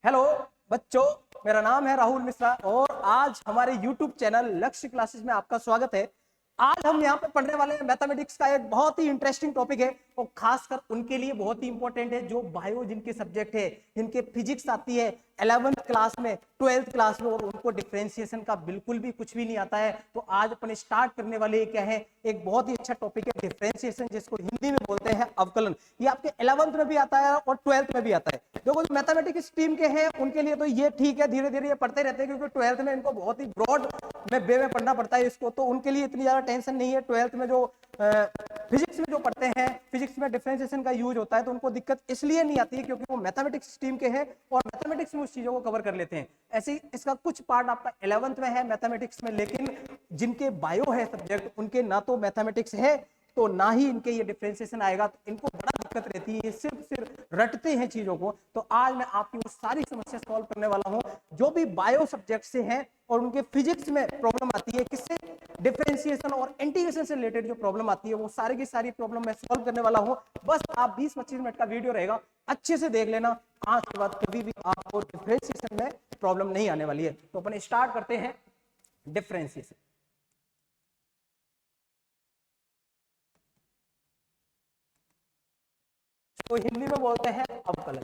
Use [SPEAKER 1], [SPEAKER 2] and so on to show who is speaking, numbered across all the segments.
[SPEAKER 1] Hello बच्चों, मेरा नाम है राहुल मिश्रा और आज हमारे YouTube चैनल लक्ष्य क्लासेस में आपका स्वागत है। आज हम यहाँ पे पढ़ने वाले हैं मैथमेटिक्स का एक बहुत ही इंटरेस्टिंग टॉपिक है और खासकर उनके लिए बहुत ही इंपॉर्टेंट है जो बायो जिनके सब्जेक्ट है, जिनके फिजिक्स आती है 11th क्लास में, 12th क्लास में और उनको डिफरेंशिएशन का बिल्कुल भी कुछ भी नहीं आता है। तो आज अपन स्टार्ट करने वाले क्या है, एक बहुत ही अच्छा टॉपिक है डिफरेंशिएशन, जिसको हिंदी में बोलते हैं अवकलन। ये आपके 11th में भी आता है और 12th में भी आता है। देखो जो मैथमेटिक्स स्ट्रीम के हैं उनके लिए तो ये ठीक है, धीरे धीरे ये पढ़ते रहते हैं क्योंकि 12th में इनको बहुत ही ब्रॉड में वे में पढ़ना पड़ता है इसको, तो उनके लिए इतनी ज्यादा टेंशन नहीं है। 12th में जो फिजिक्स में जो पढ़ते हैं, फिजिक्स में डिफरेंशिएशन का यूज होता है तो उनको दिक्कत इसलिए नहीं आती है क्योंकि वो मैथमेटिक्स स्ट्रीम के हैं और मैथमेटिक्स में उस चीजों को कवर कर लेते हैं। ऐसे ही इसका कुछ पार्ट आपका 11th में है मैथमेटिक्स में, लेकिन जिनके बायो है सब्जेक्ट उनके ना तो मैथमेटिक्स है तो ना ही इनके ये डिफरेंशिएशन आएगा, तो इनको बड़ा दिक्कत रहती है, ये सिर्फ रटते हैं चीजों को। तो आज मैं आपकी वो सारी समस्या सॉल्व करने वाला हूं जो भी बायो सब्जेक्ट से हैं और उनके फिजिक्स में प्रॉब्लम आती है, किससे, डिफरेंशिएशन और इंटीग्रेशन से रिलेटेड जो प्रॉब्लम आती है वो सारी की सारी प्रॉब्लम मैं सॉल्व करने वाला हूं। बस आप 20-25 मिनट का वीडियो रहेगा, अच्छे से देख लेना। आज के बाद कभी भी आपको डिफरेंशिएशन में प्रॉब्लम नहीं आने वाली है। तो अपन स्टार्ट करते हैं डिफरेंशिएशन। तो हिंदी में बोलते हैं अवकलन।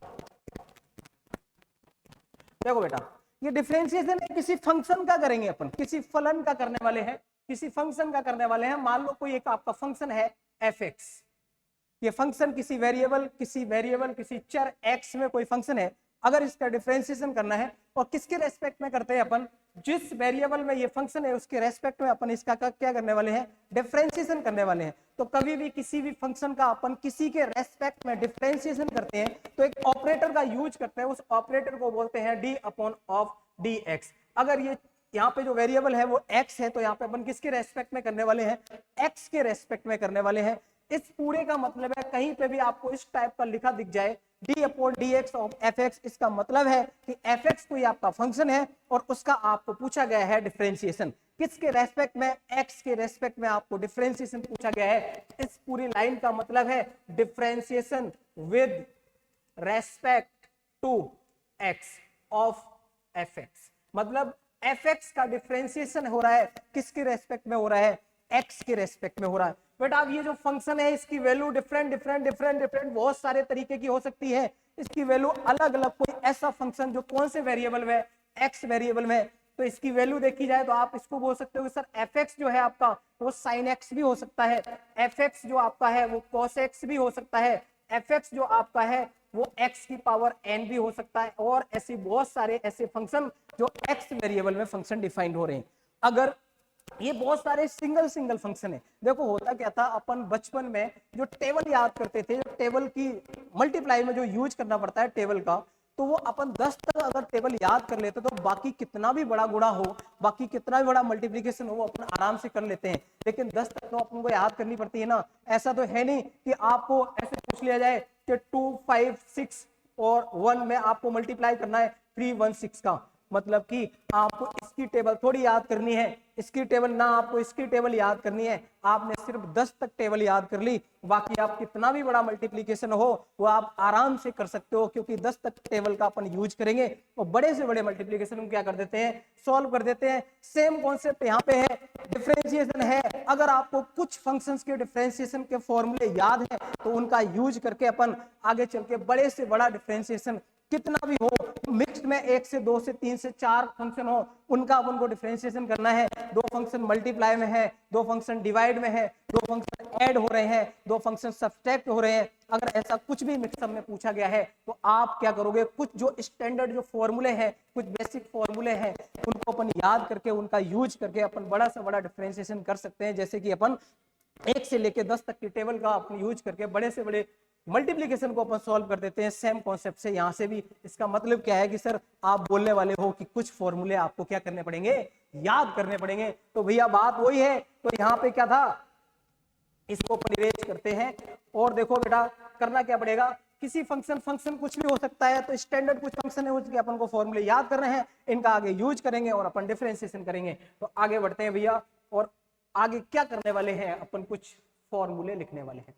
[SPEAKER 1] देखो बेटा, ये डिफरेंशिएशन है किसी फंक्शन का करेंगे अपन, किसी फलन का करने वाले हैं, किसी फंक्शन का करने वाले हैं। मान लो कोई एक आपका फंक्शन है एफ एक्स, ये फंक्शन किसी वेरिएबल किसी चर एक्स में कोई फंक्शन है। अगर इसका डिफरेंशिएशन करना है और किसके रेस्पेक्ट में करते हैं अपन, जिस वेरिएबल में ये फंक्शन है उसके रेस्पेक्ट में अपन इसका क्या करने वाले हैं, डिफरेंशिएशन करने वाले हैं। तो कभी भी किसी भी फंक्शन का अपन किसी के रेस्पेक्ट में डिफरेंशिएशन करते हैं तो एक ऑपरेटर का यूज करते हैं, उस ऑपरेटर को बोलते हैं D upon of D x. अगर ये यहाँ पे जो वेरिएबल है वो x है तो यहाँ पे अपन किसके रेस्पेक्ट में करने वाले हैं, x के रेस्पेक्ट में करने वाले हैं। इस पूरे का मतलब है, कहीं पे भी आपको इस टाइप का लिखा दिख जाए D upon d x of f x, इसका मतलब है कि एफ एक्स कोई आपका फंक्शन है और उसका आपको पूछा गया है डिफरेंशिएशन। किसके रेस्पेक्ट में, एक्स के रेस्पेक्ट में आपको डिफरेंशिएशन पूछा गया है। इस पूरी लाइन का मतलब है differentiation with respect to x of f x. मतलब एफ एक्स का डिफरेंशिएशन हो रहा है किसके रेस्पेक्ट में हो रहा है, एक्स के रेस्पेक्ट में हो रहा है। बट अब ये जो फंक्शन है इसकी वैल्यू डिफरेंट बहुत सारे तरीके की हो सकती है। इसकी वैल्यू अलग अलग, कोई ऐसा फंक्शन जो कौन से वेरिएबल में, एक्स वेरिएबल में, तो इसकी वैल्यू देखी जाए तो आप इसको बोल सकते हो कि सर एफ एक्स जो है आपका वो साइन एक्स भी हो सकता है, एफ एक्स जो आपका है वो कॉस एक्स भी हो सकता है, एफ एक्स जो आपका है वो x की पावर n भी हो सकता है, और ऐसे बहुत सारे ऐसे फंक्शन जो x वेरिएबल में फंक्शन डिफाइंड हो रहे हैं। अगर ये बहुत सारे सिंगल फंक्शन है। देखो होता क्या था, अपन बचपन में जो टेबल याद करते थे, जो टेबल की मल्टीप्लाई में जो यूज करना पड़ता है टेबल का, तो वो अपन 10 तक अगर टेबल याद कर लेते तो बाकी कितना भी बड़ा गुणा हो, बाकी कितना भी बड़ा मल्टीप्लिकेशन हो, वो अपन आराम से कर लेते हैं। लेकिन 10 तक तो अपन को याद करनी पड़ती है ना। ऐसा तो है नहीं कि आपको ऐसे पूछ लिया जाए कि 2, 5, 6 और 1 में आपको मल्टीप्लाई करना है 3, 1, 6 का, मतलब कि आपको इसकी टेबल थोड़ी याद करनी है, इसकी टेबल ना, आपको इसकी टेबल याद करनी है। आपने सिर्फ 10 तक टेबल याद कर ली, बाकी आप कितना भी बड़ा मल्टीप्लिकेशन हो वो आप आराम से कर सकते हो, क्योंकि 10 तक टेबल का अपन यूज करेंगे और बड़े से बड़े मल्टीप्लिकेशन हम क्या कर देते हैं, सॉल्व कर देते हैं। सेम कॉन्सेप्ट यहाँ पे है, डिफरेंशिएशन है। अगर आपको कुछ फंक्शंस के डिफरेंशिएशन के फॉर्मूले याद है तो उनका यूज करके अपन आगे चल के बड़े से बड़ा डिफरेंशिएशन कितना भी हो, मिक्स्ड में 1 से 2 से 3 से 4 फंक्शन हो, उनका अपन को डिफरेंशिएशन करना है। 2 फंक्शन मल्टीप्लाई में है, 2 फंक्शन डिवाइड में है, 2 फंक्शन ऐड हो रहे हैं, 2 फंक्शन सब्ट्रैक्ट हो रहे हैं। अगर ऐसा कुछ भी मिक्सअप में पूछा गया है तो आप क्या करोगे, कुछ जो स्टैंडर्ड जो फॉर्मूले हैं, कुछ बेसिक फॉर्मूले हैं, उनको अपन याद करके उनका यूज करके अपन बड़ा से बड़ा डिफरेंशिएशन कर सकते हैं। जैसे कि अपन 1 से लेकर 10 तक की टेबल का अपन यूज करके बड़े से बड़े मल्टीप्लिकेशन को अपन सॉल्व कर देते हैं। सेम कॉन्सेप्ट से यहाँ से भी इसका मतलब क्या है कि सर आप बोलने वाले हो कि कुछ फॉर्मूले आपको क्या करने पड़ेंगे, याद करने पड़ेंगे। तो भैया बात वही है। तो यहाँ पे क्या था, इसको अपन इरेज करते हैं और देखो बेटा करना क्या पड़ेगा, किसी फंक्शन कुछ भी हो सकता है, तो स्टैंडर्ड कुछ फंक्शन है उसके अपन को फॉर्मूले याद कर रहे हैं, इनका आगे यूज करेंगे और अपन डिफरेंशिएशन करेंगे। तो आगे बढ़ते हैं भैया, और आगे क्या करने वाले हैं, अपन कुछ फॉर्मूले लिखने वाले हैं।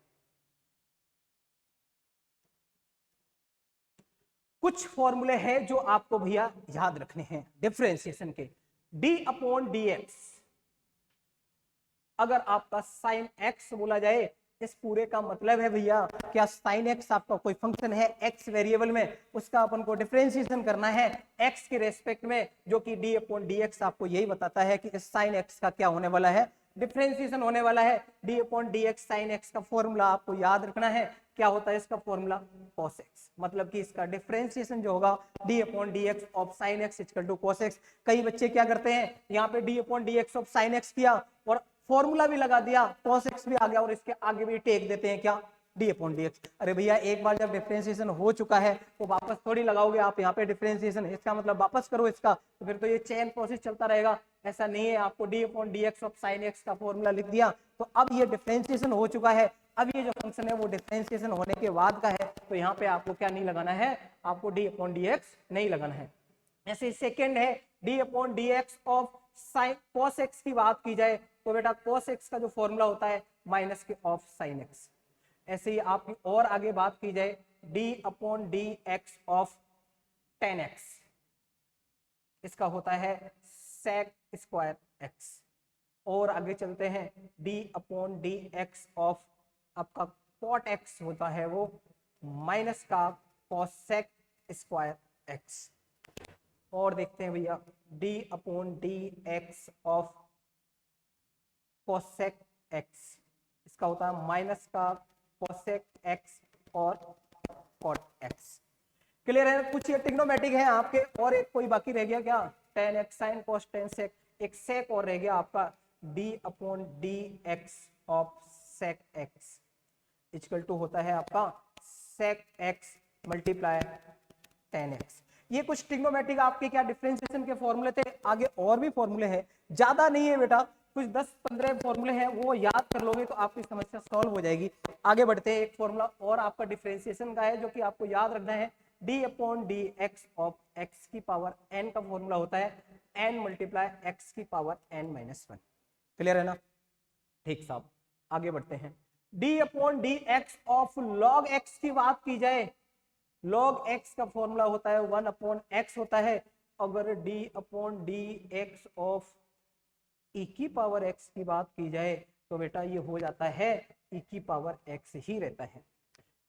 [SPEAKER 1] कुछ फॉर्मूले हैं जो आपको भैया याद रखने हैं डिफरेंशिएशन के। डी अपॉन डी एक्स, अगर आपका साइन एक्स बोला जाए, इस पूरे का मतलब है भैया क्या साइन एक्स आपका कोई फंक्शन है एक्स वेरिएबल में, उसका अपन को डिफरेंशिएशन करना है एक्स के रेस्पेक्ट में, जो कि डी अपॉन डी एक्स आपको यही बताता है कि इस साइन एक्स का क्या होने वाला है, डिफरेंशिएशन होने वाला है। D upon d x sine x का फॉर्मूला आपको याद रखना है, क्या होता है इसका फॉर्मूला, कॉस एक्स, मतलब कि इसका डिफरेंशिएशन जो होगा d upon d x of sine x equal to cos x. कई बच्चे क्या करते हैं, यहाँ पे d upon d x of sine x किया और फॉर्मूला भी लगा दिया, cos x भी आ गया और इसके आगे भी टेक देते हैं क्या, d अपॉन डी एक्स। अरे भैया एक बार जब डिफरेंशिएशन हो चुका है तो वापस थोड़ी लगाओगे आप यहाँ पे डिफरेंशिएशन, इसका मतलब वापस करो इसका, तो फिर तो ये चेन प्रोसेस चलता रहेगा। ऐसा नहीं है, आपको d upon d x of sine x का फॉर्मूला लिख दिया तो अब ये डिफरेंशिएशन हो चुका है, अब ये जो फंक्शन है वो डिफरेंशिएशन होने के बाद का है, तो यहाँ पे आपको क्या नहीं लगाना है, आपको d अपॉन डी एक्स नहीं लगाना है। ऐसे सेकेंड है d upon d x of sign cos x की बात की जाए तो बेटा cos x का जो फॉर्मूला होता है माइनस के ऑफ साइन x। ऐसे ही आपकी और आगे बात की जाए d upon d x of ten x, इसका होता है sec स्क्वायर x। और आगे चलते हैं d upon d x of आपका cot x होता है वो माइनस का cosec स्क्वायर x। और देखते हैं भैया d upon d x of cosec x, इसका होता है माइनस का कोसेक x और कॉट x। क्लियर है, कुछ ये ट्रिग्नोमेट्रिक है आपके, और एक कोई बाकी रह गया क्या, tan x sin cos tan sec, एक sec और रह गया आपका d upon d x of sec x equal to होता है आपका sec x multiply tan x। ये कुछ ट्रिग्नोमेट्रिक आपके क्या डिफरेंशिएशन के फॉर्मूले थे, आगे और भी फॉर्मूले हैं, ज्यादा नहीं है बेटा, कुछ 10-15 फॉर्मूले हैं, वो याद कर लोगे तो आपकी समस्या सॉल्व हो जाएगी। आगे बढ़ते हैं, एक फॉर्मूला और आपका डिफरेंशिएशन का है जो कि आपको याद रखना है, d upon d x of x की पावर n का फॉर्मूला होता है n मल्टीप्लाई x की पावर n माइनस 1। क्लियर है ना, ठीक साहब आगे बढ़ते हैं। d upon d x of log x की बात की जाए, log x का फॉर्मूला होता है 1 अपॉन x होता है। अगर d upon d x of e की पावर x की बात की जाए तो बेटा ये हो जाता है e की पावर x ही रहता है।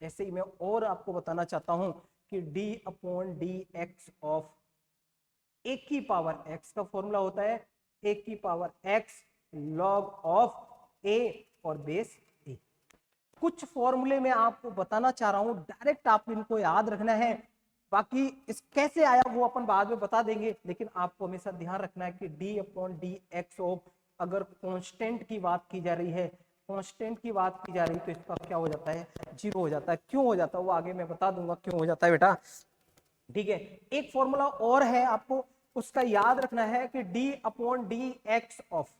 [SPEAKER 1] ऐसे ही मैं और आपको बताना चाहता हूं कि d upon d x of a की पावर x का फॉर्मूला होता है a की power x log of a और बेस a। कुछ फॉर्मूले में आपको बताना चाह रहा हूं, डायरेक्ट आप इनको याद रखना है, बाकी इस कैसे आया वो अपन बाद में बता देंगे, लेकिन आपको हमेशा ध्यान रखना है कि d upon d x of, अगर कांस्टेंट की बात की जा रही है, कांस्टेंट की बात की जा रही है तो इसका क्या हो जाता है, जीरो हो जाता है। क्यों हो जाता है वो आगे मैं बता दूंगा क्यों हो जाता है बेटा, ठीक है। एक फॉर्मूला और है आपको उसका याद रखना है कि d upon d x of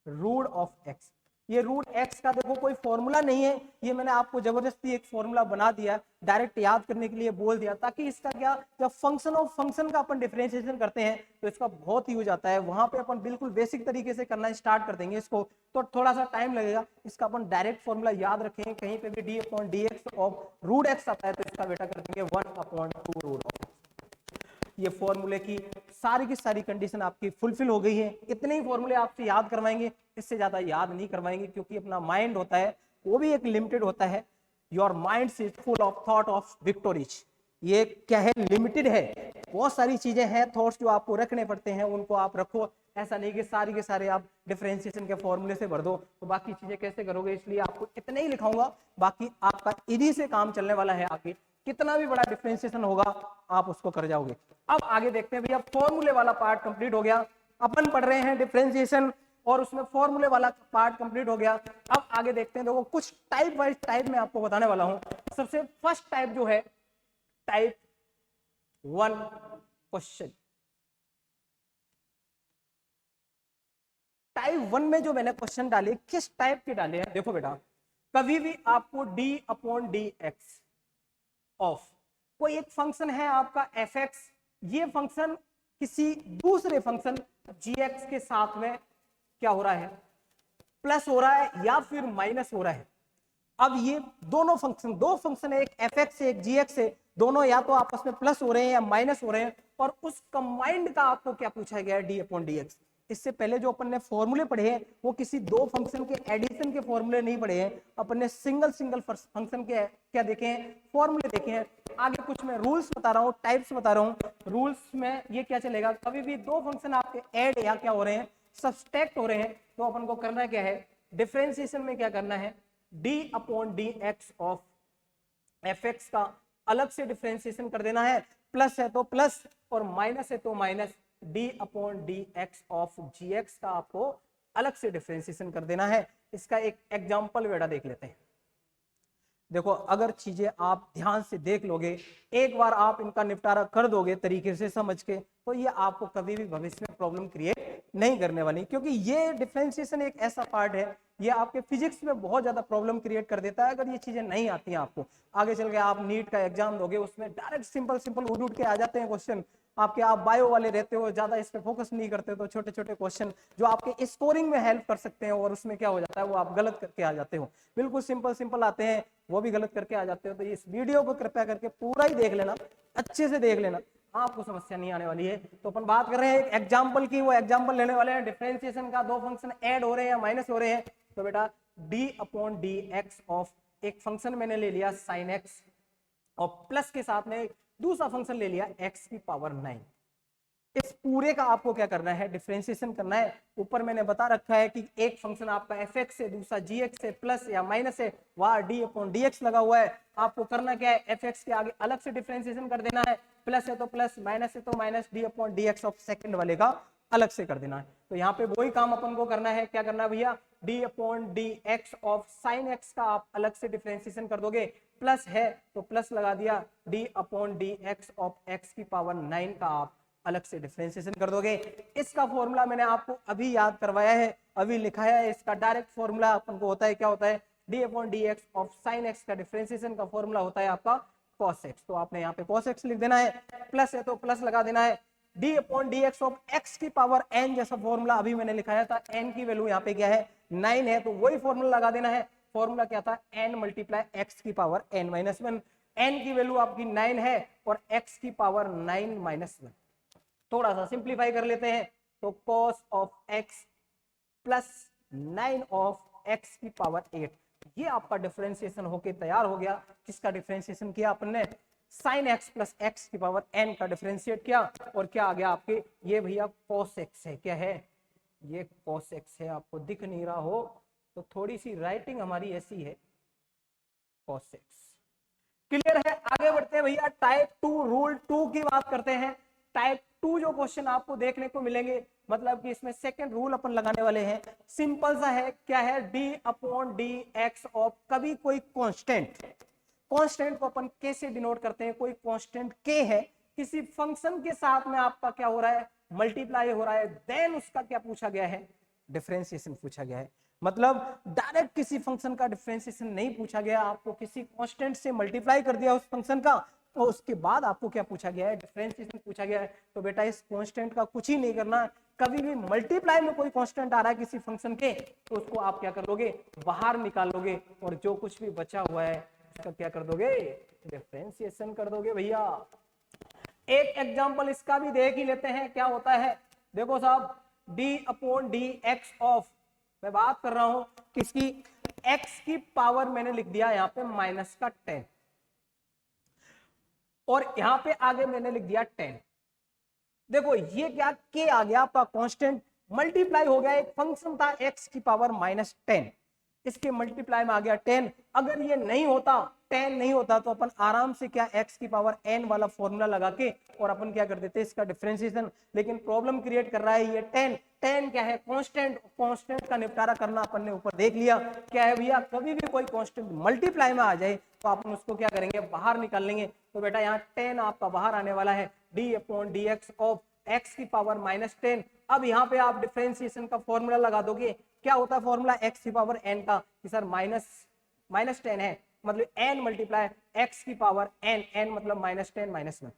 [SPEAKER 1] root of x. ये रूट एक्स का देखो कोई फॉर्मूला नहीं है, ये मैंने आपको जबरदस्ती एक फॉर्मूला बना दिया, डायरेक्ट याद करने के लिए बोल दिया, ताकि इसका क्या, जब फंक्शन ऑफ फंक्शन का अपन डिफरेंशिएशन करते हैं तो इसका बहुत यूज आता है, वहां पे अपन बिल्कुल बेसिक तरीके से करना स्टार्ट कर देंगे इसको, तो थोड़ा सा टाइम लगेगा। इसका अपन डायरेक्ट फॉर्मूला याद रखेंगे, कहीं पे भी d upon d x of root x आता है तो इसका बेटा कर देंगे 1/2 रूट ऑफ। ये फॉर्मूले की सारी कंडीशन आपकी फुलफिल हो गई है। इतने ही फॉर्मूले आपसे याद करवाएंगे, इससे ज्यादा याद नहीं करवाएंगे, क्योंकि अपना माइंड होता है वो भी एक लिमिटेड होता है। Your mind is full of thought of victories, ये क्या है, लिमिटेड है, बहुत सारी चीजें हैं, थॉट्स जो आपको रखने पड़ते हैं उनको आप रखो। ऐसा नहीं कि सारी के सारे आप डिफरेंशिएशन के फॉर्मूले से भर दो तो बाकी चीजें कैसे करोगे, इसलिए आपको इतने ही लिखाऊंगा, बाकी आपका इन्हीं से काम चलने वाला है। आगे कितना भी बड़ा डिफरेंशिएशन होगा आप उसको कर जाओगे। अब आगे देखते हैं भैया, फॉर्मूले वाला पार्ट कंप्लीट हो गया, अपन पढ़ रहे हैं डिफरेंशिएशन और उसमें फॉर्मूले वाला पार्ट कंप्लीट हो गया। अब आगे देखते हैं, देखो कुछ टाइप वाइज टाइप में आपको बताने वाला हूं। सबसे फर्स्ट टाइप जो है टाइप 1 क्वेश्चन। टाइप 1 में जो मैंने क्वेश्चन डाले, किस टाइप के डाले हैं, देखो बेटा, कभी भी आपको d upon d x of कोई एक फंक्शन है आपका एफ एक्स, ये फंक्शन किसी दूसरे फंक्शन gx के साथ में क्या हो रहा है, प्लस हो रहा है या फिर माइनस हो रहा है। अब ये दोनों फंक्शन, दो फंक्शन है, एक एफ एक्स है एक gx है, दोनों या तो आपस में प्लस हो रहे हैं या माइनस हो रहे हैं, और उस कंबाइंड का आपको क्या पूछा गया है, डी अपॉन डी एक्स। इससे पहले जो अपन ने फॉर्मूले पढ़े हैं वो किसी दो फंक्शन के एडिशन के फॉर्मूले नहीं पढ़े हैं, अपन ने सिंगल फंक्शन के क्या देखे हैं, फॉर्मूले देखे हैं। आगे कुछ मैं रूल्स बता रहा हूँ, टाइप्स बता रहा हूँ। रूल्स में ये क्या चलेगा, कभी भी दो फंक्शन आपके ऐड या क्या हो रहे हैं, सब्सट्रैक्ट हो रहे हैं, तो अपन को करना क्या है, डिफरेंशिएशन में क्या करना है, D upon d x of f x का अलग से डिफरेंशिएशन कर देना है, प्लस है तो प्लस और माइनस है तो minus, d upon d x of g x का आपको अलग से डिफरेंशिएशन कर देना है। इसका एक एग्जाम्पल बेटा देख लेते हैं। देखो अगर चीजें आप ध्यान से देख लोगे, एक बार आप इनका निपटारा कर दोगे तरीके से समझ के, तो ये आपको कभी भी भविष्य में प्रॉब्लम क्रिएट नहीं करने वाली, क्योंकि ये डिफरेंशिएशन एक ऐसा पार्ट है, ये आपके फिजिक्स में बहुत ज्यादा प्रॉब्लम क्रिएट कर देता है अगर ये चीजें नहीं आती हैं आपको। आगे चल के आप नीट का एग्जाम दोगे, उसमें डायरेक्ट सिंपल उड़ के आ जाते हैं क्वेश्चन आपके, आप बायो वाले रहते हो, ज्यादा इस पे फोकस नहीं करते, तो छोटे छोटे क्वेश्चन जो आपके स्कोरिंग में हेल्प कर सकते हैं, और उसमें क्या हो जाता है, वो आप गलत करके आ जाते हो। बिल्कुल सिंपल आते हैं, वो भी गलत करके आ जाते हो। तो इस वीडियो को कृपया करके पूरा ही देख लेना, अच्छे से देख लेना, आपको समस्या नहीं आने वाली है। तो अपन बात कर रहे हैं एक एग्जाम्पल की, वो एग्जाम्पल लेने वाले हैं डिफरेंशिएशन का, दो फंक्शन ऐड हो रहे हैं या माइनस हो रहे हैं। तो बेटा D upon d x of एक फंक्शन मैंने ले लिया साइन एक्स, और प्लस के साथ में दूसरा फंक्शन ले लिया x की पावर 9। इस पूरे का आपको क्या करना है, डिफरेंशिएशन करना है। ऊपर मैंने बता रखा है कि एक फंक्शन आपका fx है, दूसरा gx है, प्लस या माइनस है, वहां d अपॉन dx लगा हुआ है। आपको करना क्या है, fx के आगे अलग से डिफरेंशिएशन कर देना है, प्लस है तो प्लस, माइनस है तो minus, d upon dx of second वाले का अलग से कर देना है। तो यहाँ पे वही काम अपन को करना है, क्या करना है भैया, d upon dx of sine x का आप अलग से डिफरेंशिएशन कर दोगे, प्लस है तो प्लस लगा दिया, d upon dx of x की पावर 9 का आप अलग से डिफरेंशिएशन कर दोगे। इसका फॉर्मूला मैंने आपको अभी याद करवाया है, अभी लिखाया है। इसका डायरेक्ट फॉर्मूला अपन को होता है, क्या होता है, d upon dx of sine x का डिफरेंशिएशन का फॉर्मूला होता है आपका cos x। तो आपने यहाँ पे cos x लिख देना है, प्लस है तो प्लस लगा देना है, d upon dx of x की पावर n जैसा फॉर्मूला अभी मैंने लिखाया था, n की वैल्यू यहाँ पे क्या है, 9 है, तो वही फॉर्मूला लगा देना है। फॉर्मूला क्या था, n मल्टीप्लाई x की पावर n माइनस 1। n की वैल्यू आपकी 9 है और x की पावर 9 माइनस 1। थोड़ा सा सिंप्लीफाई कर लेते हैं, तो cos of x plus 9 of x की पावर 8, ये आपका डिफरेंशिएशन होके तैयार हो गया। किसका डिफरेंशिएशन किया अपन ने, साइन x प्लस x की पावर n का डिफरेंशिएट किया, और क्या आ गया आपके, ये भैया cos x है। क्या है, ये cos x है। आपको दिख नहीं रहा हो तो थोड़ी सी राइटिंग हमारी ऐसी है, cos x। क्लियर है, आगे बढ़ते हैं भैया। टाइप 2 रूल 2 की बात करते हैं। टाइप 2 जो क्वेश्चन आपको देखने को मिलेंगे, मतलब कि इसमें सेकंड रूल अपन लगाने वाले हैं, सिंपल सा है। क्या है, d upon d x of, कभी कोई कांस्टेंट को अपन k से डिनोट करते हैं, कोई कांस्टेंट k है, किसी फंक्शन के साथ में आपका क्या हो रहा है, मल्टीप्लाई हो रहा है, देन उसका क्या पूछा गया है, डिफरेंशिएशन पूछा गया है। मतलब डायरेक्ट किसी फंक्शन का डिफरेंशिएशन नहीं पूछा गया, आपको किसी कांस्टेंट से मल्टीप्लाई कर दिया उस फंक्शन का, और उसके बाद आपको क्या पूछा गया है, डिफरेंशिएशन पूछा गया है। तो बेटा इस कांस्टेंट का कुछ ही नहीं करना, कभी भी मल्टीप्लाई में कोई कांस्टेंट आ रहा है किसी फंक्शन के, तो उसको आप क्या कर लोगे, बाहर निकाल लोगे, और जो कुछ भी बचा हुआ है उसका क्या कर दोगे, डिफरेंशिएशन कर दोगे भैया। एक एग्जांपल इसका भी देख ही लेते हैं, क्या होता है। देखो साहब, d upon d x of, मैं बात कर रहा हूं किसकी, x की पावर मैंने लिख दिया यहां पे माइनस का 10, और यहां पे आगे मैंने लिख दिया 10। देखो ये क्या, k आ गया आपका कांस्टेंट, मल्टीप्लाई हो गया, एक फंक्शन था x की पावर माइनस 10, इसके मल्टीप्लाई में आ गया 10। अगर ये नहीं होता, 10 नहीं होता, तो अपन आराम से क्या, x की पावर n वाला फॉर्मूला लगा के और अपन क्या कर देते इसका डिफरेंशिएशन। लेकिन प्रॉब्लम क्रिएट कर रहा है ये 10 क्या है, कांस्टेंट का निपटारा करना अपन ने ऊपर देख लिया। क्या है भैया, कभी भी कोई कांस्टेंट मल्टीप्लाई में आ जाए तो अपन उसको क्या करेंगे, बाहर निकाल लेंगे। तो बेटा यहाँ 10 आपका बाहर आने वाला है, d upon d x of x की पावर माइनस 10। अब यहाँ पे आप डिफरेंशिएशन का फॉर्मूला लगा दोगे, क्या होता है फॉर्मूला x की पावर n का, कि सर माइनस 10 है, मतलब n मल्टीप्लाई x की पावर n मतलब माइनस 10 माइनस 1।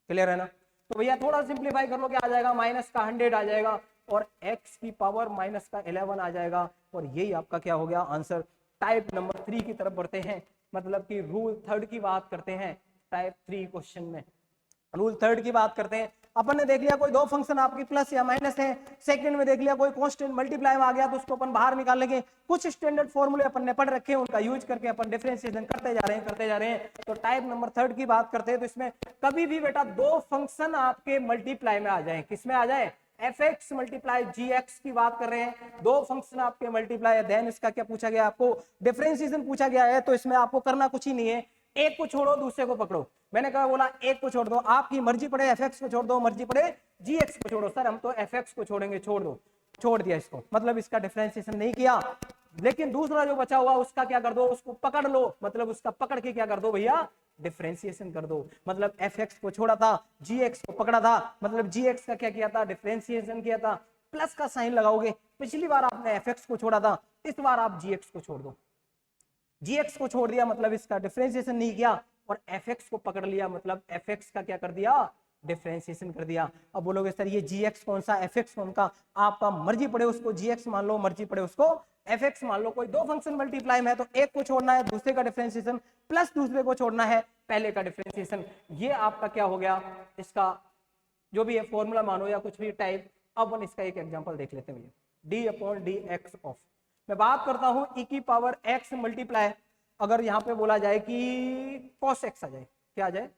[SPEAKER 1] क्लियर है ना। तो भैया थोड़ा सिंप्लीफाई कर लो, क्या आ जाएगा, माइनस का 100 आ जाएगा, और x की पावर माइनस का 11 आ जाएगा, और यही आपका क्या हो गया आंसर। टाइप नंबर 3 की तरफ बढ़ते हैं, मतलब कि रूल 3 की बात करते हैं। टाइप 3 क्वेश्चन में। रूल थर्ड की बात करते हैं। अपन ने देख लिया कोई दो फंक्शन आपकी प्लस या माइनस है, सेकंड में देख लिया कोई कांस्टेंट मल्टीप्लाई में आ गया तो उसको अपन बाहर निकाल लेंगे। कुछ स्टैंडर्ड फॉर्मूले अपन ने पढ़ रखे हैं, उनका यूज करके अपन डिफरेंशिएशन करते जा रहे हैं। तो टाइप नंबर थर्ड की बात करते हैं तो इसमें कभी भी बेटा दो फंक्शन आपके मल्टीप्लाई में आ जाए, किसमें आ जाए, fx मल्टीप्लाई gx की बात कर रहे हैं। दो फंक्शन आपके मल्टीप्लाई है, देन इसका क्या पूछा गया, आपको डिफरेंशिएशन पूछा गया है। तो इसमें आपको करना कुछ ही नहीं है, एक को छोड़ो दूसरे को पकड़ो। मैंने कहा बोला एक को छोड़ दो, आपकी मर्जी पड़े fx को छोड़ दो, मर्जी पड़े gx को छोड़ो। सर हम तो fx को छोड़ेंगे, छोड़ दो, छोड़ दिया इसको, मतलब इसका डिफरेंशिएशन नहीं किया। लेकिन दूसरा जो बचा हुआ उसका क्या कर दो, उसको पकड़ लो, मतलब उसका पकड़ के क्या कर दो भैया, डिफरेंशिएशन कर दो। मतलब fx को छोड़ा था, gx को पकड़ा था, मतलब gx का क्या किया था, डिफरेंशिएशन किया था। प्लस का साइन लगाओगे, पिछली बार आपने fx को छोड़ा था, इस बार आप gx को छोड़ दो। gx को छोड़ दिया मतलब इसका डिफरेंशिएशन नहीं किया, और fx को पकड़ लिया मतलब fx का क्या कर दिया, डिफरेंशिएशन कर दिया। अब बोलोगे सर ये gx कौन सा, fx कौन का, आपका मर्जी पड़े उसको gx मान लो, मर्जी पड़े उसको fx मान लो। कोई दो फंक्शन मल्टीप्लाई में है तो एक को छोड़ना है, दूसरे का डिफरेंशिएशन, प्लस दूसरे को छोड़ना है, पहले का डिफरेंशिएशन। ये आपका क्या हो गया, इसका जो भी है फॉर्मूला मानो या कुछ भी टाइप। अब हम इसका एक एग्जांपल देख लेते हैं भैया, d/dx ऑफ, मैं बात करता हूं e की पावर x मल्टीप्लाई, अगर यहां पे बोला जाए कि cos x आ जाए, क्या आ जाए,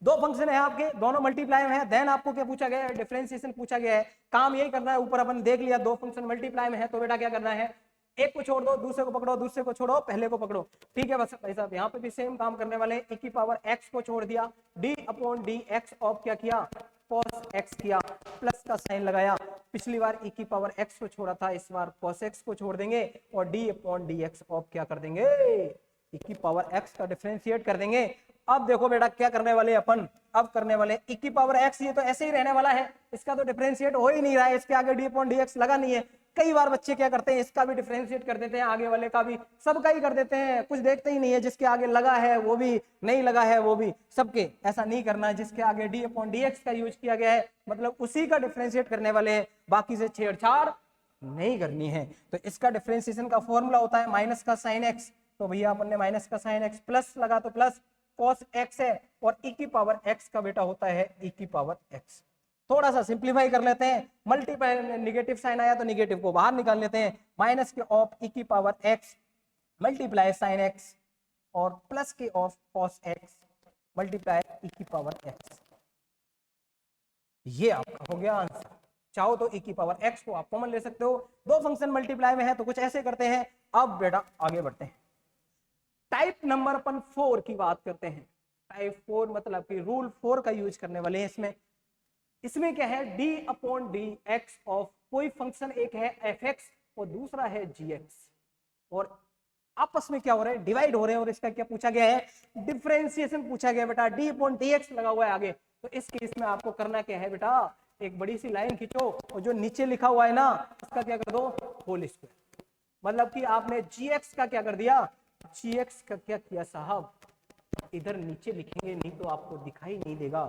[SPEAKER 1] दो फंक्शन है आपके, दोनों मल्टीप्लाई में है, देन आपको क्या पूछा गया है, डिफरेंशिएशन पूछा गया है। काम यही करना है, ऊपर अपन देख लिया दो फंक्शन मल्टीप्लाई में है, तो बेटा क्या करना है, एक को छोड़ दो, दूसरे को पकड़ो, दूसरे को छोड़ो, पहले को पकड़ो। ठीक है बस भाई साहब, यहाँ पे भी सेम काम करने वाले हैं। e की पावर x को छोड़ दिया, d/dx ऑफ क्या किया, cos x किया, प्लस का साइन लगाया। पिछली बार e की पावर x को छोड़ा था, इस बार cos x को छोड़ देंगे और d/dx ऑफ क्या कर देंगे, e की पावर x का डिफरेंशिएट कर देंगे। अब देखो बेटा क्या करने वाले अपन, अब करने वाले e की पावर x, ये तो ऐसे ही रहने वाला है, इसका तो डिफरेंशिएट हो ही नहीं रहा है, इसके आगे d/dx लगा नहीं है। कई बार बच्चे क्या करते हैं, इसका भी डिफरेंशिएट कर देते हैं, आगे वाले का भी, सबका ही कर देते हैं, कुछ देखते ही नहीं है, जिसके आगे लगा है वो भी, नहीं लगा है वो भी, सबके। ऐसा नहीं करना है, जिसके आगे d/dx का यूज किया गया है मतलब उसी का डिफरेंशिएट करने वाले हैं, बाकी से छेड़छाड़ नहीं करनी है। तो इसका डिफरेंशिएशन का फॉर्मूला होता है माइनस का साइन x, तो भैया अपन ने माइनस का साइन x, प्लस लगा तो प्लस cos x है, और e की पावर x का बेटा होता है e की पावर x। थोड़ा सा सिंप्लीफाई कर लेते हैं, मल्टीप्लाई निगेटिव साइन आया तो निगेटिव को बाहर निकाल लेते हैं, माइनस के ऑफ e की power x multiply sine x और प्लस के of cos x multiply e की पावर x। ये आपका हो गया आंसर। चाहो तो e की पावर x को आप कॉमन ले सकते हो, दो फंक्शन मल्टीप्लाई में है तो कुछ ऐसे करते हैं। अब बेटा आगे बढ़ते हैं, टाइप नंबर अपन 4 की बात करते हैं। टाइप 4 मतलब कि रूल 4 का यूज करने वाले हैं इसमें। इसमें क्या है, d/dx ऑफ, कोई फंक्शन एक है fx और दूसरा है gx, और आपस में क्या हो रहा है, डिवाइड हो रहे हैं, और इसका क्या पूछा गया है, डिफरेंशिएशन पूछा गया बेटा, d/dx लगा हुआ है आगे। तो इस केस में आपको करना क्या है बेटा, एक बड़ी सी लाइन खींचो और जो नीचे लिखा हुआ है ना उसका क्या कर दो, होल स्क्वायर। मतलब कि आपने gx का क्या कर दिया, gx का क्या किया साहब, इधर नीचे लिखेंगे नहीं तो आपको दिखाई नहीं देगा।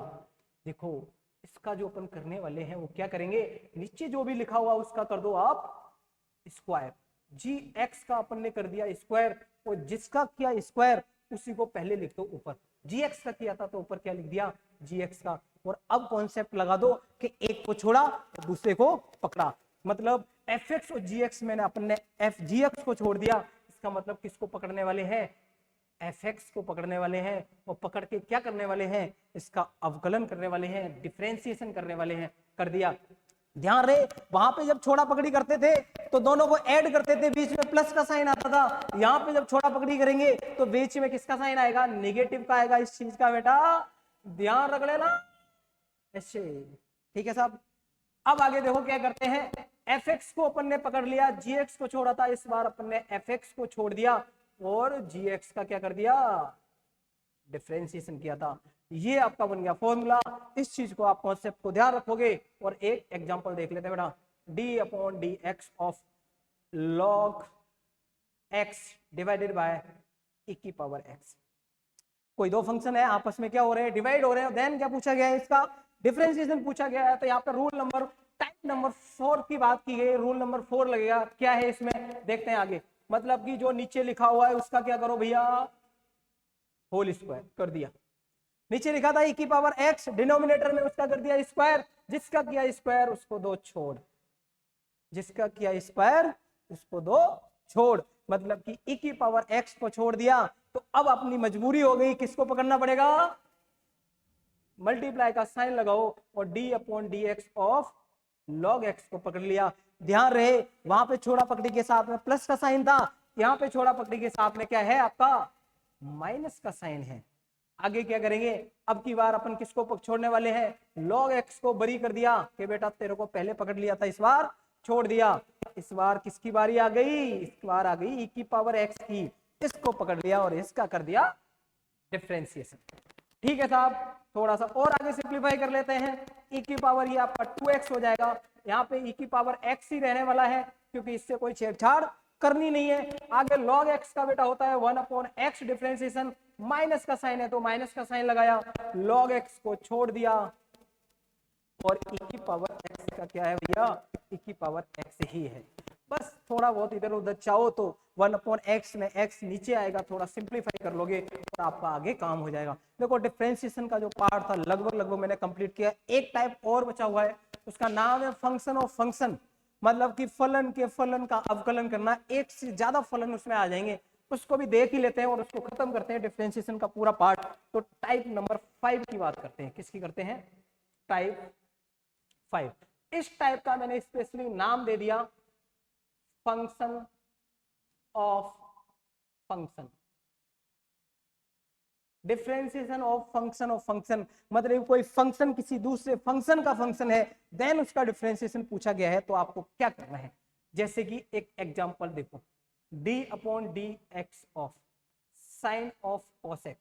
[SPEAKER 1] देखो इसका जो अपन करने वाले हैं वो क्या करेंगे, नीचे जो भी लिखा हुआ उसका कर दो आप स्क्वायर, gx का अपन ने कर दिया स्क्वायर, और जिसका किया स्क्वायर उसी को पहले लिख दो ऊपर। gx का किया था तो ऊपर क्या लिख दिया, gx का। और अब कॉन्सेप्ट लगा दो कि एक को छोड़ा और दूसरे को पकड़ा, मतलब fx और gx मैंने अपन ने gx को छोड़ दिया, इसका मतलब किसको पकड़ने वाले हैं, fx को पकड़ने वाले हैं, और पकड़ के क्या करने वाले हैं, इसका अवकलन करने वाले हैं, डिफरेंशिएशन करने वाले हैं, कर दिया। ध्यान रहे वहां पे जब छोड़ा पकड़ी करते थे तो दोनों को ऐड करते थे, बीच में प्लस का साइन आता था। यहाँ पे जब छोड़ा पकड़ी करेंगे तो बीच में किसका साइन आएगा, नेगेटिव का आएगा। इस चीज का बेटा ध्यान रख लेना ऐसे, ठीक है साहब। अब आगे देखो क्या करते हैं, fx को अपन ने पकड़ लिया, gx को छोड़ा था, इस बार अपन ने fx को छोड़ दिया और gx का क्या कर दिया, डिफरेंशिएशन किया था। ये आपका बन गया फॉर्मूला। इस चीज को आप कॉन्सेप्ट को ध्यान रखोगे। और एक एग्जांपल देख लेते हैं बेटा, d/dx of log x divided by e की पावर x। कोई दो फंक्शन है आपस में क्या हो रहे हैं, डिवाइड हो रहे हैं, देन क्या पूछा गया है, इसका डिफरेंशिएशन पूछा गया है। तो यहाँ पे रूल नंबर, टाइप नंबर 4 की बात की गई, रूल नंबर 4 लगेगा। क्या है इसमें, देखते हैं आगे। मतलब कि जो नीचे लिखा हुआ है उसका क्या करो भैया, होल स्क्वायर कर दिया, नीचे लिखा था e की पावर x, डिनोमिनेटर में उसका कर दिया स्क्वायर, जिसका किया स्क्वायर उसको दो छोड़, जिसका किया स्क्वायर उसको दो छोड़, मतलब कि e की पावर x को छोड़ दिया। तो अब अपनी मजबूरी हो गई, किसको पकड़ना पड़ेगा, मल्टीप्लाई का साइन लगाओ और d upon d x of log x को पकड़ लिया। ध्यान रहे वहां पे छोड़ा पकड़ी के साथ में प्लस का साइन था, यहाँ पे छोड़ा पकड़ी के साथ में क्या है आपका माइनस का साइन है। आगे क्या करेंगे, अब की बार अपन किसको छोड़ने वाले हैं, लॉग x को बरी कर दिया कि बेटा तेरे को पहले पकड़ लिया था, इस बार छोड़ दिया। इस बार किसकी बारी आ गई, इस बार आ गई e की पावर x की, इसको पकड़ लिया और इसका कर दिया डिफरेंशिएशन। ठीक है साहब, थोड़ा सा और आगे सिंप्लीफाई कर लेते हैं। e की पावर ये आपका 2x हो जाएगा, यहाँ पे e की पावर x ही रहने वाला है क्योंकि इससे कोई छेड़छाड़ करनी नहीं है। आगे log x का बेटा होता है 1 अपॉन x डिफरेंशिएशन, माइनस का साइन है तो माइनस का साइन लगाया, log x को छोड़ दिया और e की पावर x का क्या है भैया, e की पावर x ही है। बस थोड़ा बहुत इधर उधर चाहो तो 1 अपॉन x में x नीचे आएगा, थोड़ा सिंप्लीफाई कर लोगे और आपका आगे काम हो जाएगा। देखो डिफरेंशिएशन का जो पार्ट था लगभग मैंने कंप्लीट किया। एक टाइप और बचा हुआ है, उसका नाम है फंक्शन ऑफ फंक्शन, मतलब कि फलन के फलन का अवकलन करना, एक से ज्यादा फलन उसमें आ जाएंगे, उसको भी देख ही लेते हैं और उसको खत्म करते हैं डिफरेंशिएशन का पूरा पार्ट। तो टाइप नंबर 5 की बात करते हैं, किसकी करते हैं, टाइप 5। इस टाइप का मैंने स्पेशली नाम दे दिया function of function, differentiation of function, मतलब कोई फंक्शन किसी दूसरे फंक्शन का फंक्शन है, देन उसका डिफरेंशिएशन पूछा गया है तो आपको क्या करना है। जैसे कि एक एग्जांपल देखो, d upon d x of sign of cos x।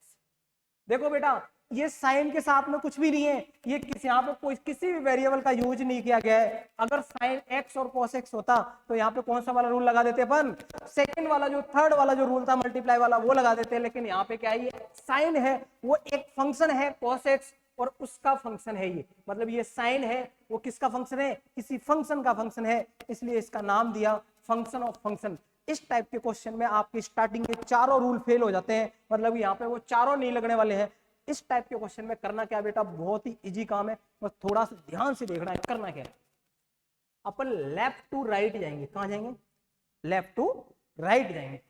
[SPEAKER 1] देखो बेटा ये साइन के साथ में कुछ भी नहीं है, ये यहाँ पे कोई किसी भी वेरिएबल का यूज नहीं किया गया है। अगर साइन x और cos x होता तो यहाँ पे कौन सा वाला रूल लगा देते अपन, सेकंड वाला जो थर्ड वाला जो रूल था मल्टीप्लाई वाला वो लगा देते। लेकिन यहाँ पे क्या है, ये साइन है वो एक फंक्शन है cos x और उसका फंक्शन है ये, मतलब ये साइन है वो किसका फंक्शन है, किसी फंक्शन का फंक्शन है, इसलिए इसका नाम दिया फंक्शन ऑफ फंक्शन। इस टाइप के क्वेश्चन में आपकी स्टार्टिंग के चारों रूल फेल हो जाते हैं, मतलब यहाँ पे वो चारों नहीं लगने वाले हैं। इस टाइप के क्वेश्चन में करना क्या बेटा, बहुत ही इजी काम है, बस थोड़ा सा ध्यान से देखना है। करना क्या है, अपन लेफ्ट टू राइट जाएंगे। कहां जाएंगे, लेफ्ट टू राइट जाएंगे।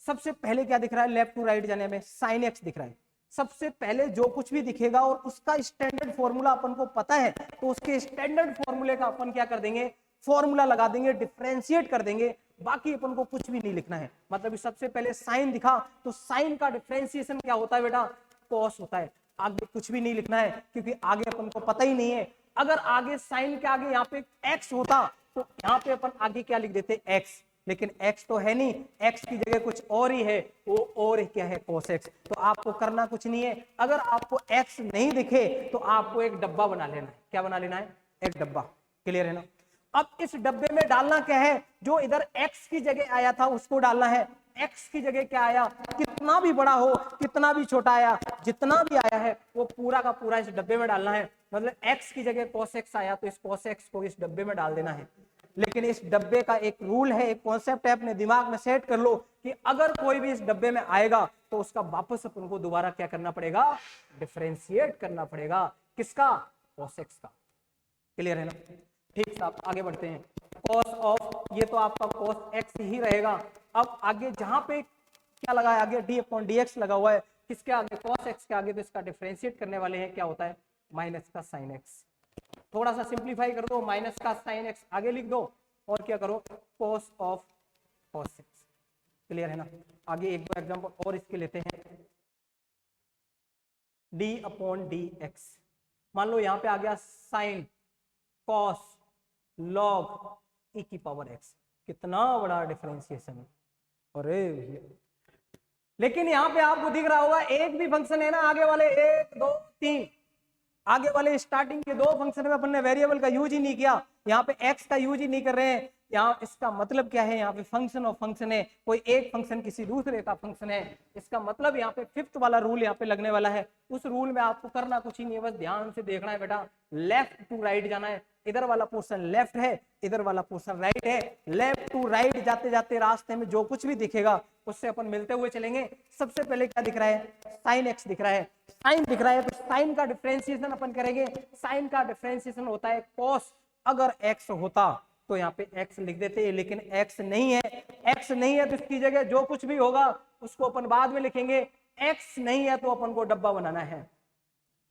[SPEAKER 1] सबसे पहले क्या दिख रहा है, लेफ्ट टू राइट जाने में साइन एक्स दिख रहा है। सबसे पहले जो कुछ भी दिखेगा और उसका स्टैंडर्ड फॉर्मूला अपन को पता है तो उसके स्टैंडर्ड फॉर्मूले का अपन क्या कर देंगे, फॉर्मूला लगा देंगे, डिफरेंशिएट कर देंगे, बाकी अपन को कुछ भी नहीं लिखना है। मतलब सबसे पहले साइन दिखा तो साइन का डिफरेंशिएशन क्या होता है बेटा, कॉस होता है। आगे कुछ भी नहीं लिखना है क्योंकि आगे अपन को पता ही नहीं है। अगर आगे साइन के आगे यहाँ पे x होता तो यहाँ पे अपन आगे क्या लिख देते x, लेकिन x तो है नहीं, x की जगह कुछ और ही है, वो और क्या है cos x। तो आपको करना कुछ नहीं है, अगर आपको x नहीं दिखे तो आपको एक डब्बा बना लेना है। क्या बना लेना है, एक डब्बा। क्लियर है ना। अब इस डब्बे में डालना क्या है, जो इधर x की जगह आया था उसको डालना है। x की जगह क्या आया, कितना भी बड़ा हो कितना भी छोटा आया, जितना भी आया है वो पूरा का पूरा इस डब्बे में डालना है। मतलब x की जगह cos x आया तो इस cos x को इस डब्बे में डाल देना है। लेकिन इस डब्बे का एक रूल है, एक कॉन्सेप्ट है, अपने दिमाग में सेट कर लो कि अगर कोई भी इस डब्बे में आएगा तो उसका वापस अपन को दोबारा क्या करना पड़ेगा, डिफरेंशिएट करना पड़ेगा। किसका, cos x का। क्लियर है ना। ठीक साहब, आगे बढ़ते हैं। cos ऑफ, ये तो आपका cos x ही रहेगा। अब आगे जहां पे क्या लगा है, आगे d अपॉन dx लगा हुआ है, किसके आगे, cos x के आगे, तो इसका डिफरेंशिएट करने वाले हैं, क्या होता है, माइनस का साइन x। थोड़ा सा सिंप्लीफाई कर दो, माइनस का साइन x आगे लिख दो और क्या करो, cos of cos x। Clear है ना। आगे एक दो एग्जांपल और इसके लेते हैं। d अपॉन dx, मान लो यहाँ पे आ गया साइन cos log e की पावर x, कितना बड़ा डिफरेंशिएशन। अरे लेकिन यहाँ पे आपको दिख रहा होगा एक भी फंक्शन है ना, आगे वाले 1 2 3, आगे वाले स्टार्टिंग के 2 फंक्शन में अपन ने वेरिएबल का यूज ही नहीं किया। यहाँ पे एक्स का यूज ही नहीं कर रहे हैं। यहाँ इसका मतलब क्या है, यहाँ पे फंक्शन ऑफ फंक्शन है, कोई एक फंक्शन किसी दूसरे का फंक्शन है। इसका मतलब यहाँ पे फिफ्थ वाला रूल यहाँ पे लगने वाला है। उस रूल में आपको करना कुछ ही नहीं है, बस ध्यान से देखना है बेटा, लेफ्ट टू राइट जाना है। इधर वाला पोर्शन लेफ्ट है, इधर वाला पोर्शन राइट है। लेफ्ट टू राइट जाते जाते रास्ते में जो कुछ भी दिखेगा उससे अपन मिलते हुए चलेंगे। सबसे पहले क्या दिख रहा है, साइन एक्स दिख रहा है। साइन दिख रहा है तो साइन का डिफरेंशिएशन अपन करेंगे। साइन का डिफरेंशिएशन होता है कॉस। अगर एक्स होता तो यहाँ पे x लिख देते हैं, लेकिन x नहीं है। x नहीं है तो इसकी जगह जो कुछ भी होगा उसको अपन बाद में लिखेंगे। x नहीं है तो अपन को डब्बा बनाना है।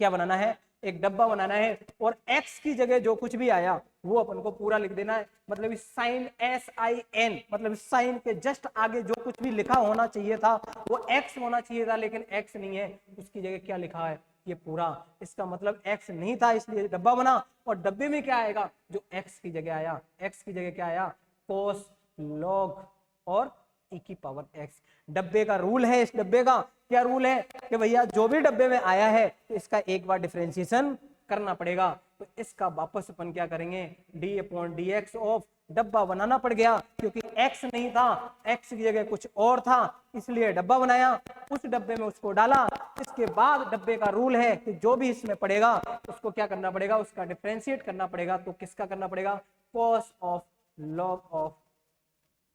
[SPEAKER 1] क्या बनाना है, एक डब्बा बनाना है। और x की जगह जो कुछ भी आया वो अपन को पूरा लिख देना है। मतलब इस साइन SIN, मतलब इस साइन के जस्ट आगे जो कुछ भी लिखा होना चाहिए था वो x होना चाहिए था, लेकिन x नहीं है, उसकी जगह क्या लिखा है ये पूरा। इसका मतलब x नहीं था इसलिए डब्बा बना। और डब्बे में क्या आएगा, जो x की जगह आया, x की जगह क्या आया, कोस लॉग और e की पावर x। डब्बे का रूल है, इस डब्बे का क्या रूल है कि भैया जो भी डब्बे में आया है तो इसका एक बार डिफरेंशिएशन करना पड़ेगा। तो इसका वापस अपन क्या करेंगे, d/dx ऑफ, डब्बा बनाना पड़ गया क्योंकि x नहीं था, x की जगह कुछ और था इसलिए डब्बा बनाया। उस डब्बे में उसको डाला। इसके बाद डब्बे का रूल है कि जो भी इसमें पड़ेगा उसको क्या करना पड़ेगा, उसका डिफरेंशिएट करना पड़ेगा। तो किसका करना पड़ेगा, cos of log of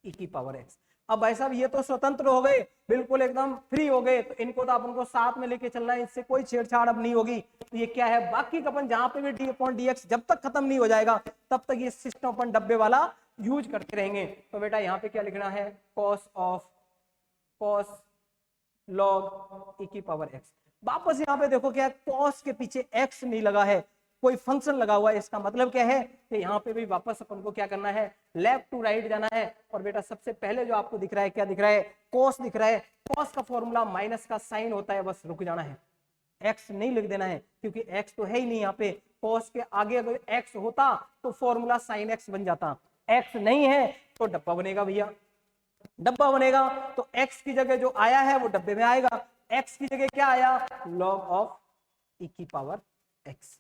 [SPEAKER 1] e की पावर x। अब भाई साहब ये तो स्वतंत्र हो गए, बिल्कुल एकदम फ्री हो गए, तो इनको तो अपन को साथ में लेके चलना है, इससे कोई छेड़छाड़ अब नहीं होगी। तो ये क्या है, बाकी का अपन जहां पे भी d/dx जब तक खत्म नहीं हो जाएगा तब तक ये सिस्टम अपन डब्बे वाला यूज करते रहेंगे। तो बेटा यहाँ पे क्या लिखना है, cos of cos log e की पावर x। वापस यहाँ पे देखो क्या, cos के पीछे x नहीं लगा है, कोई फंक्शन लगा हुआ है। इसका मतलब क्या है कि यहाँ पे भी वापस अपन को क्या करना है, लेफ्ट टू राइट जाना है। और बेटा सबसे पहले जो आपको दिख रहा है, क्या दिख रहा है, cos दिख रहा है। cos का फॉर्मूला माइनस का साइन होता है, बस रुक जाना है, x नहीं लिख देना है क्योंकि x तो है ही नहीं यहाँ पे। cos के आगे अगर x होता तो फॉर्मूला sin x बन जाता, x नहीं है तो डब्बा बनेगा भैया, डब्बा बनेगा। तो x की जगह जो आया है वो डब्बे में आएगा। x की जगह क्या आया, log ऑफ e की पावर x।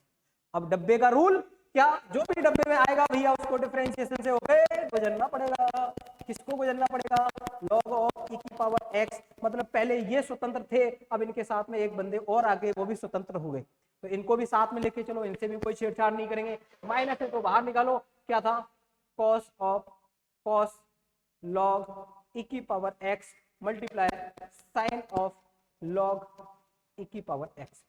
[SPEAKER 1] अब डब्बे का रूल क्या, जो भी डब्बे में आएगा भैया उसको डिफरेंशिएशन से होके गुजरना पड़ेगा। किसको गुजरना पड़ेगा, log ऑफ e की पावर x। मतलब पहले ये स्वतंत्र थे, अब इनके साथ में एक बंदे और आगे वो भी स्वतंत्र हो गए, तो इनको भी साथ में लेके चलो, इनसे भी कोई छेड़छाड़ नहीं करेंगे। माइनस है तो बाहर निकालो, क्या था, cos of cos log e की power x multiply sine of log e की पावर x।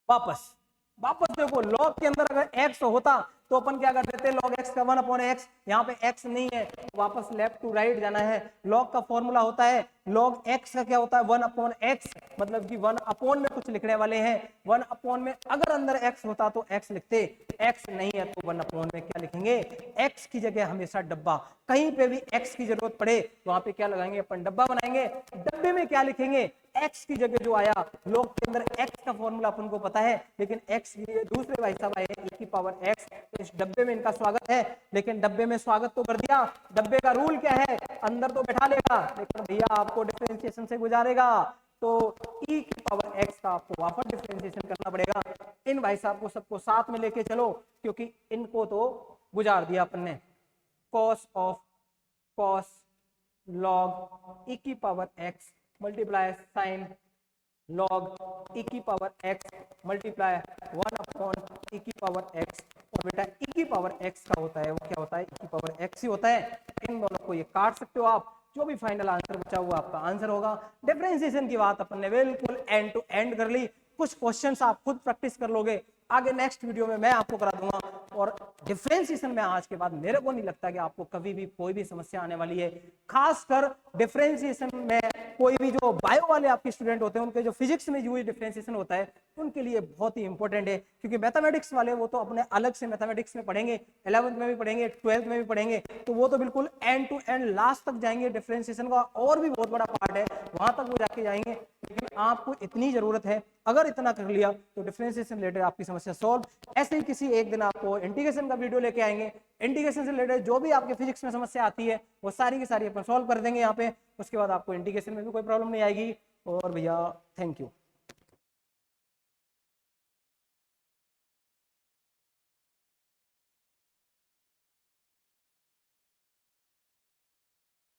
[SPEAKER 1] वापस देखो, log के अंदर अगर x होता तो अपन क्या करते थे, log x का 1/x। यहाँ पे x नहीं है तो वापस लेफ्ट टू राइट जाना है। log का फॉर्मूला होता है, log x का क्या होता है, 1/x, मतलब कि 1 में कुछ लिखने वाले हैं। 1 में अगर अंदर x होता तो x लिखते, x नहीं है तो 1 में क्या लिखेंगे, x की जगह हमेशा डब्बा। कहीं पे भी x की जरूरत पड़े वहां पे क्या लगाएंगे, अपन डब्बा बनाएंगे। डब्बे में क्या लिखेंगे, x की जगह जो आया, log के अंदर x का फॉर्मूला अपन को पता है, लेकिन x ये दूसरे भाई साहब आए e की पावर x, तो इस डब्बे में इनका स्वागत है। लेकिन डब्बे में स्वागत तो कर दिया, डब्बे का रूल क्या है, अंदर तो बैठा लेगा लेकिन भैया आपको डिफरेंशिएशन से गुजारेगा। तो e की पावर x का आपको वापस डिफरेंशिएशन करना पड़ेगा। इन भाई साहब को सबको साथ में लेके चलो क्योंकि इनको तो गुजार दिया अपन ने। cos of cos log e की power x multiply sine log e की पावर x मल्टीप्लाई 1/e की पावर x। और बेटा e की पावर x का होता है वो क्या होता है, e की पावर x ही होता है। इन दोनों को ये काट सकते हो आप, जो भी फाइनल आंसर बचा हुआ आपका आंसर होगा। डिफरेंशिएशन की बात अपन ने बिल्कुल एंड टू एंड कर ली। कुछ क्वेश्चंस आप खुद प्रैक्टिस कर लोगे, आगे नेक्स्ट वीडियो में मैं आपको करा दूंगा। और डिफरेंशिएशन में आज के बाद मेरे को नहीं लगता कि आपको कभी भी कोई भी समस्या आने वाली है। खासकर डिफरेंशिएशन में कोई भी जो बायो वाले आपके स्टूडेंट होते हैं, उनके जो फिजिक्स में यूज डिफरेंशिएशन होता है उनके लिए बहुत ही इंपॉर्टेंट है, क्योंकि मैथमेटिक्स वाले वो तो अपने अलग से मैथमेटिक्स में पढ़ेंगे, 11th में भी पढ़ेंगे, 12th में भी पढ़ेंगे, तो वो तो बिल्कुल एंड टू एंड लास्ट तक जाएंगे। डिफरेंशिएशन का और भी बहुत बड़ा पार्ट है, वहां तक वो जाके जाएंगे। लेकिन आपको इतनी जरूरत है, अगर इतना कर लिया तो डिफरेंशिएशन रिलेटेड आपकी समस्या सॉल्व। ऐसे ही किसी एक दिन आपको इंटीग्रेशन का वीडियो लेके आएंगे, इंटीग्रेशन से रिलेटेड जो भी आपके फिजिक्स में समस्या आती है वो सारी की सारी अपन सॉल्व कर देंगे यहाँ पे। उसके बाद आपको इंटीग्रेशन में भी कोई प्रॉब्लम नहीं आएगी। और भैया थैंक यू।